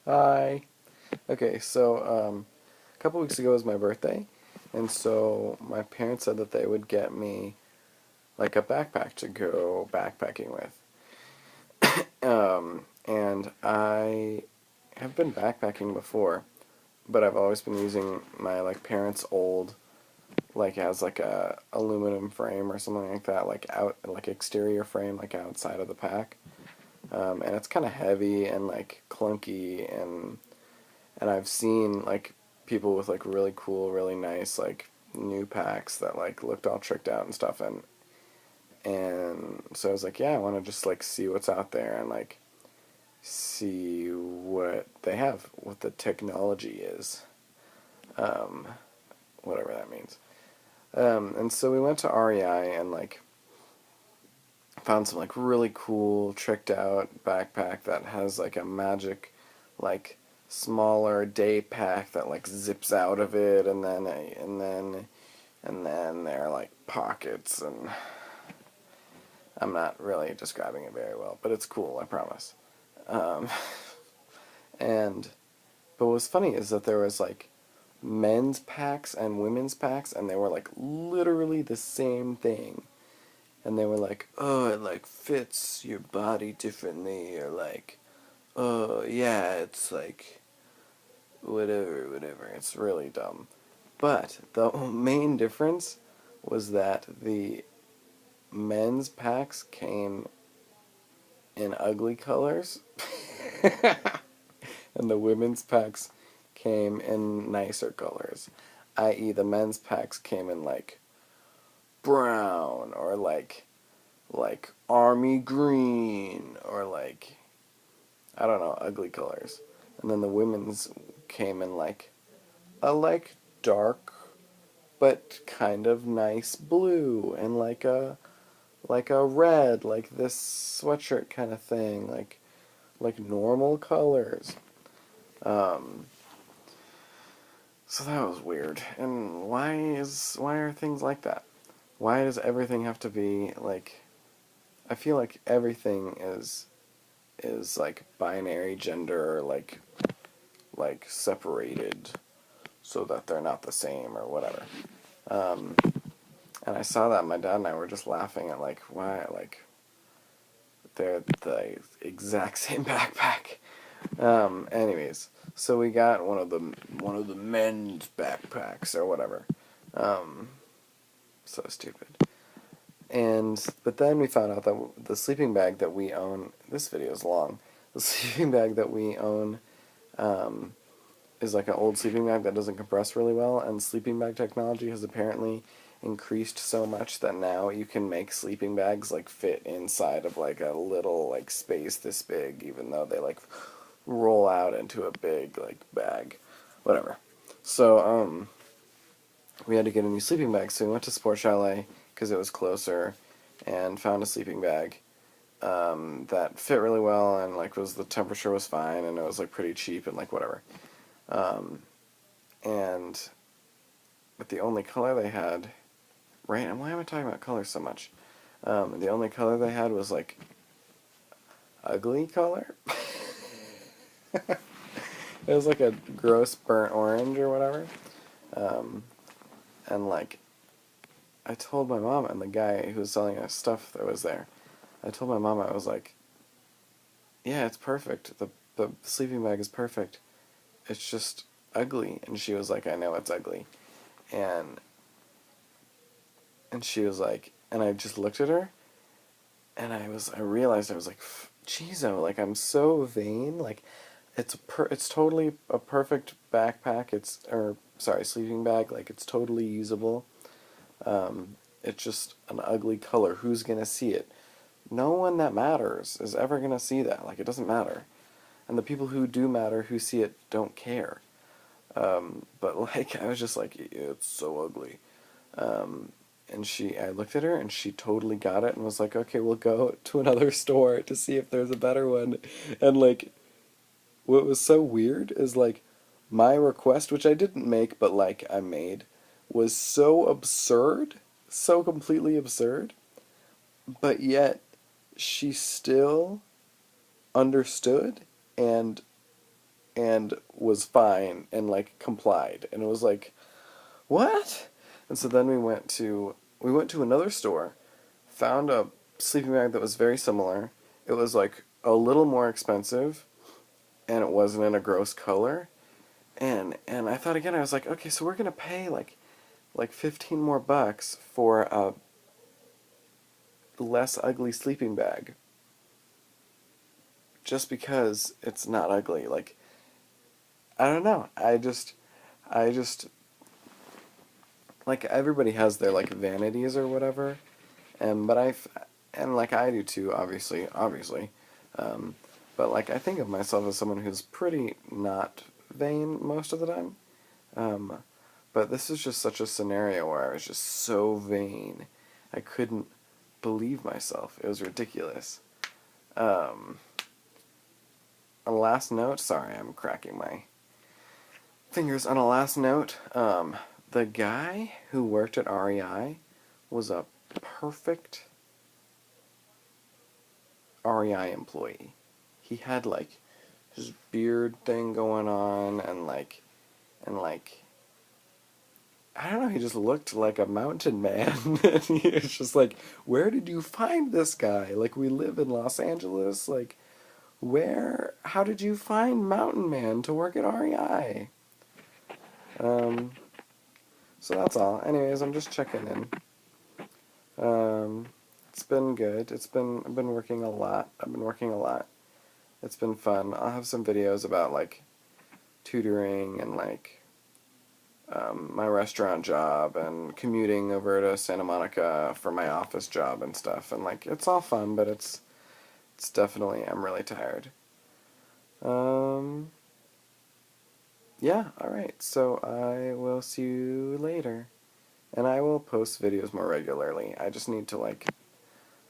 Hi. Okay, so a couple weeks ago was my birthday, and so my parents said that they would get me like a backpack to go backpacking with. And I have been backpacking before, but I've always been using my like parents' old like as like a aluminum frame or something like that, like out like exterior frame like outside of the pack. And it's kind of heavy and like clunky and I've seen like people with like really cool, really nice like new packs that like looked all tricked out and stuff and so I was like, yeah, I want to just like see what's out there and like see what they have, what the technology is, um, whatever that means. And so we went to REI and like found some like really cool tricked out backpack that has like a magic like smaller day pack that like zips out of it and then there are like pockets and I'm not really describing it very well, but it's cool, I promise. Um, and but what's funny is that there was like men's packs and women's packs and they were like literally the same thing. And they were like, oh, it like fits your body differently, or like, oh yeah, it's like whatever. It's really dumb. But the main difference was that the men's packs came in ugly colors, and the women's packs came in nicer colors. I.e., the men's packs came in like brown or like army green or like I don't know, ugly colors. And then the women's came in like a like dark but kind of nice blue and like a red, like this sweatshirt kind of thing, like normal colors. Um, so that was weird. And why are things like that? Why does everything have to be like? I feel like everything is like binary gender, like separated so that they're not the same or whatever. Um, and I saw that my dad and I were just laughing at like why like they're the exact same backpack. Anyways, so we got one of the men's backpacks or whatever. Um, so stupid. And but then we found out that the sleeping bag that we own. This video is long. The sleeping bag that we own um, is like an old sleeping bag that doesn't compress really well, and sleeping bag technology has apparently increased so much that now you can make sleeping bags like fit inside of like a little like space this big, even though they like roll out into a big like bag, whatever. So we had to get a new sleeping bag, so we went to Sport Chalet because it was closer, and found a sleeping bag that fit really well and like was the temperature was fine and it was like pretty cheap and like whatever. Um, and but the only color they had, right? And why am I talking about colors so much? The only color they had was like ugly color. It was like a gross burnt orange or whatever. Um, and like I told my mom and the guy who was selling us stuff that was there. I told my mom, I was like, yeah, it's perfect. The sleeping bag is perfect. It's just ugly. And she was like, I know it's ugly. And and she was like, and I just looked at her, and I realized I was like, Chizo, like I'm so vain. Like it's totally a perfect backpack. Or sorry, sleeping bag. Like it's totally usable. It's just an ugly color. Who's gonna see it? No one that matters is ever gonna see that. Like it doesn't matter. And the people who do matter, who see it, don't care. But like I was just like, it's so ugly. Um, and I looked at her and she totally got it and was like, okay, we'll go to another store to see if there's a better one. And like, what was so weird is like, my request, which I didn't make, but like I made, was so absurd, so completely absurd, but yet she still understood and and was fine and like complied, and it was like, what? And so then we went to another store, found a sleeping bag that was very similar. It was like a little more expensive, and it wasn't in a gross color. And I thought again, I was like, okay, so we're gonna pay like 15 more bucks for a less ugly sleeping bag just because it's not ugly. Like, I don't know. I just like everybody has their like vanities or whatever, and and like I do too, obviously, um, but like I think of myself as someone who's pretty not vain most of the time. Um, but this is just such a scenario where I was just so vain, I couldn't believe myself. It was ridiculous. Um, on a last note, sorry, I'm cracking my fingers. On a last note, the guy who worked at REI was a perfect REI employee. He had like his beard thing going on, and I don't know, he just looked like a mountain man. And he was just like, where did you find this guy? Like, we live in Los Angeles. Like, how did you find Mountain Man to work at REI? Um, so that's all. Anyways, I'm just checking in. It's been good. I've been working a lot. It's been fun. I'll have some videos about, like, tutoring and, like, my restaurant job and commuting over to Santa Monica for my office job and stuff. And, like, it's all fun, but it's definitely, I'm really tired. Um, yeah, alright. So I will see you later. And I will post videos more regularly. I just need to, like,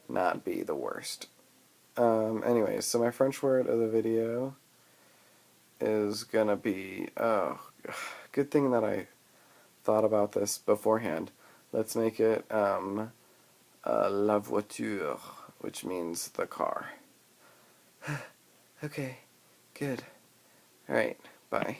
not be the worst. Anyways, so my French word of the video is gonna be, oh, good thing that I thought about this beforehand. Let's make it, la voiture, which means the car. Okay, good. Alright, bye.